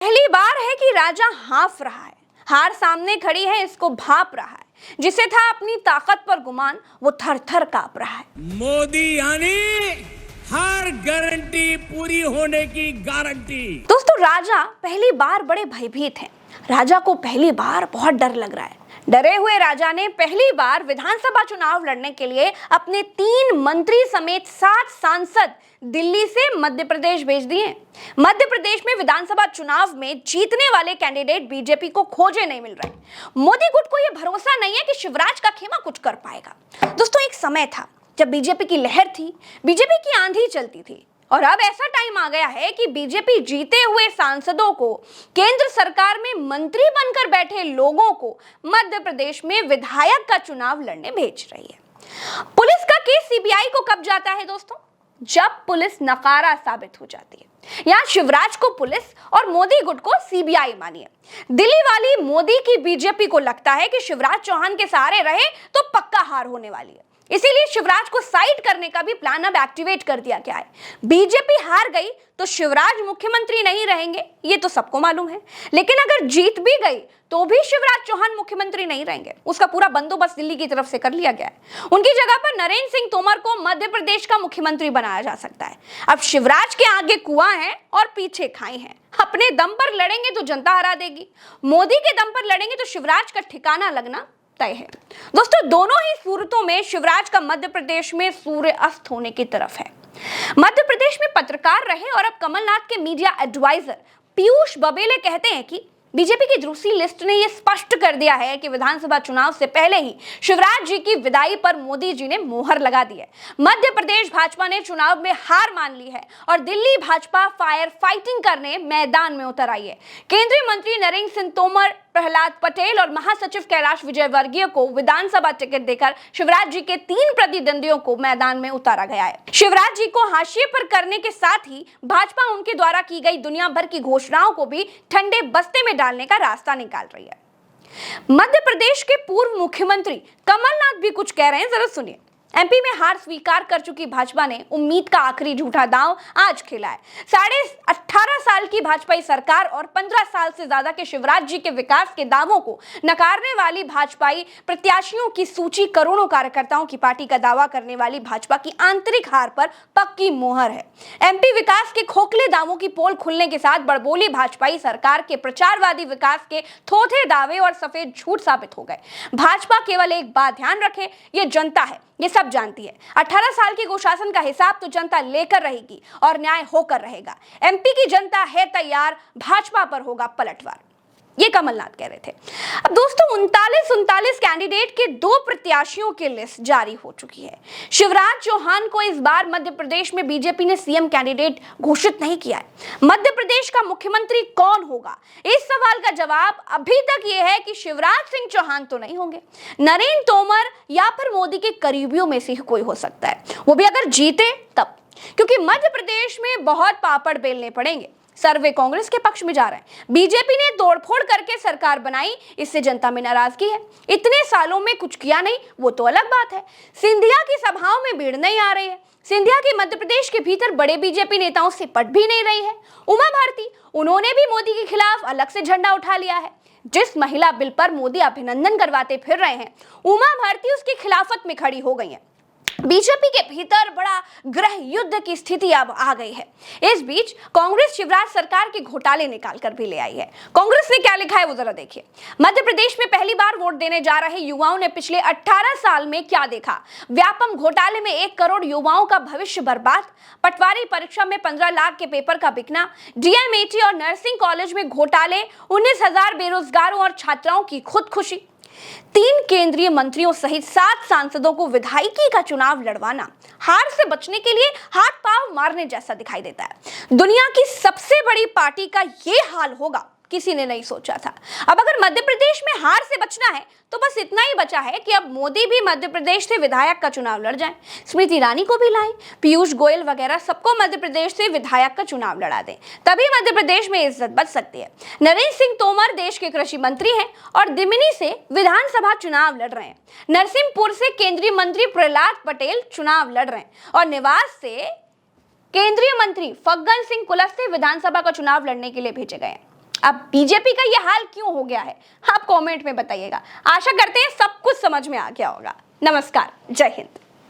पहली बार है कि राजा हाँफ रहा है, हार सामने खड़ी है, इसको भाप रहा है। जिसे था अपनी ताकत पर गुमान, वो थर थर कांप रहा है। मोदी यानी हर गारंटी पूरी होने की गारंटी। दोस्तों, राजा पहली बार बड़े भयभीत हैं। राजा को पहली बार बहुत डर लग रहा है। डरे हुए राजा ने पहली बार विधानसभा चुनाव लड़ने के लिए अपने 3 मंत्री समेत 7 सांसद दिल्ली से मध्य प्रदेश भेज दिए। मध्य प्रदेश में विधानसभा चुनाव में जीतने वाले कैंडिडेट बीजेपी को खोजे नहीं मिल रहे। मोदी गुट को यह भरोसा नहीं है कि शिवराज का खेमा कुछ कर पाएगा। दोस्तों, एक समय था जब बीजेपी की लहर थी, बीजेपी की आंधी चलती थी, और अब ऐसा टाइम आ गया है कि बीजेपी जीते हुए सांसदों को केंद्र सरकार में मंत्री बनकर बैठे लोगों को मध्य प्रदेश में विधायक का चुनाव लड़ने भेज रही है। पुलिस का केस सीबीआई को कब जाता है दोस्तों? जब पुलिस नकारा साबित हो जाती है। यहां शिवराज को पुलिस और मोदी गुट को सीबीआई मानिए। दिल्ली वाली मोदी की बीजेपी को लगता है कि शिवराज चौहान के सहारे रहे तो पक्का हार होने वाली है, इसीलिए शिवराज को साइड करने का भी प्लान अब एक्टिवेट कर दिया गया है। बीजेपी हार गई तो शिवराज मुख्यमंत्री नहीं रहेंगे, ये तो सबको मालूम है। लेकिन अगर जीत भी गई तो भी शिवराज चौहान मुख्यमंत्री नहीं रहेंगे। उसका पूरा बंदोबस्त दिल्ली की तरफ से कर लिया गया है। उनकी जगह पर नरेंद्र सिंह तोमर को मध्य प्रदेश का मुख्यमंत्री बनाया जा सकता है। अब शिवराज के आगे कुआं है और पीछे खाई है। अपने दम पर लड़ेंगे तो जनता हरा देगी, मोदी के दम पर लड़ेंगे तो शिवराज का ठिकाना लगना तय है। दोस्तों, दोनों ही सूरतों में शिवराज का मध्य प्रदेश में सूर्य अस्त होने की तरफ है। मध्य प्रदेश में पत्रकार रहे और अब कमलनाथ के मीडिया एडवाइजर पीयूष बबेले कहते हैं कि बीजेपी की दूसरी लिस्ट ने यह स्पष्ट कर दिया है कि विधानसभा चुनाव से पहले ही शिवराज जी की विदाई पर मोदी जी ने मोहर लगा दी है। मध्य प्रदेश भाजपा ने चुनाव में हार मान ली है और दिल्ली भाजपा फायर फाइटिंग करने मैदान में उतर आई है। केंद्रीय मंत्री नरेंद्र सिंह तोमर, प्रहलाद पटेल और महासचिव कैलाश विजयवर्गीय को विधानसभा टिकट देकर शिवराज जी के 3 प्रतिद्वंदियों को मैदान में उतारा गया है। शिवराज जी को हाशिए पर करने के साथ ही भाजपा उनके द्वारा की गई दुनिया भर की घोषणाओं को भी ठंडे बस्ते में डालने का रास्ता निकाल रही है। मध्य प्रदेश के पूर्व मुख्यमंत्री कमलनाथ भी कुछ कह रहे हैं, जरा सुनिए। एमपी में हार स्वीकार कर चुकी भाजपा ने उम्मीद का आखिरी झूठा दांव आज खेला है। 18.5 साल की भाजपाई सरकार और 15 साल से ज्यादा के शिवराज जी के विकास के दावों को नकारने वाली भाजपाई प्रत्याशियों की सूची करोड़ों कार्यकर्ताओं की पार्टी का दावा करने वाली भाजपा की आंतरिक हार पर पक्की मोहर है। एमपी विकास के खोखले दावों की पोल खुलने के साथ बड़बोली भाजपाई सरकार के प्रचारवादी विकास के थोथे दावे और सफेद झूठ साबित हो गए। भाजपा केवल एक बात ध्यान रखे, ये जनता है, ये सब जानती है। 18 साल के गोशासन का हिसाब तो जनता लेकर रहेगी और न्याय होकर रहेगा। एमपी की जनता है तैयार, भाजपा पर होगा पलटवार, ये कमलनाथ कह रहे थे। अब दोस्तों, 39 कैंडिडेट के 2 प्रत्याशियों की लिस्ट जारी हो चुकी है। शिवराज चौहान को इस बार मध्य प्रदेश में बीजेपी ने सीएम कैंडिडेट घोषित नहीं किया है। मध्य प्रदेश का मुख्यमंत्री कौन होगा, इस सवाल का जवाब अभी तक ये है कि शिवराज सिंह चौहान तो नहीं होंगे, नरेंद्र तोमर या फिर मोदी के करीबियों में से कोई हो सकता है, वो भी अगर जीते तब, क्योंकि मध्य प्रदेश में बहुत पापड़ बेलने पड़ेंगे। सर्वे कांग्रेस के पक्ष में जा रहे हैं। बीजेपी ने तोड़फोड़ करके सरकार बनाई, इससे जनता में नाराजगी है। इतने सालों में कुछ किया नहीं, वो तो अलग बात है। सिंधिया की सभाओं में भीड़ नहीं आ रही है। सिंधिया की मध्य प्रदेश के भीतर बड़े बीजेपी नेताओं से पट भी नहीं रही है। उमा भारती, उन्होंने भी मोदी के खिलाफ अलग से झंडा उठा लिया है। जिस महिला बिल पर मोदी अभिनंदन करवाते फिर रहे हैं, उमा भारती उसकी खिलाफत में खड़ी हो गई है। बीजेपी के भीतर बड़ा गृह युद्ध की स्थिति अब आ गई है। इस बीच कांग्रेस शिवराज सरकार के घोटाले निकाल कर भी ले आई है। कांग्रेस ने क्या लिखा है वो जरा देखिए। मध्य प्रदेश में पहली बार वोट देने जा रहे युवाओं ने पिछले 18 साल में क्या देखा। व्यापम घोटाले में 1 करोड़ युवाओं का भविष्य बर्बाद, पटवारी परीक्षा में 15 लाख के पेपर का बिकना, डीएमएटी और नर्सिंग कॉलेज में घोटाले, 19,000 बेरोजगारों और छात्राओं की खुदकुशी, 3 केंद्रीय मंत्रियों सहित 7 सांसदों को विधायकी का चुनाव लड़वाना हार से बचने के लिए हाथ पांव मारने जैसा दिखाई देता है। दुनिया की सबसे बड़ी पार्टी का ये हाल होगा, किसी ने नहीं सोचा था। अब अगर मध्य प्रदेश में हार से बचना है तो बस इतना ही बचा है कि अब मोदी भी मध्य प्रदेश से विधायक का चुनाव लड़ जाएं, स्मृति ईरानी को भी लाएं, पीयूष गोयल वगैरह सबको मध्य प्रदेश से विधायक का चुनाव लड़ा दें, तभी मध्य प्रदेश में इज्जत बच सकती है। नरेंद्र सिंह तोमर देश के कृषि मंत्री हैं और दिमनी से विधानसभा चुनाव लड़ रहे हैं। नरसिंहपुर से केंद्रीय मंत्री प्रहलाद पटेल चुनाव लड़ रहे हैं और निवास से केंद्रीय मंत्री फग्गन सिंह कुलस्ते विधानसभा का चुनाव लड़ने के लिए भेजे गए हैं। अब बीजेपी का ये हाल क्यों हो गया है, आप कमेंट में बताइएगा। आशा करते हैं सब कुछ समझ में आ गया होगा। नमस्कार, जय हिंद।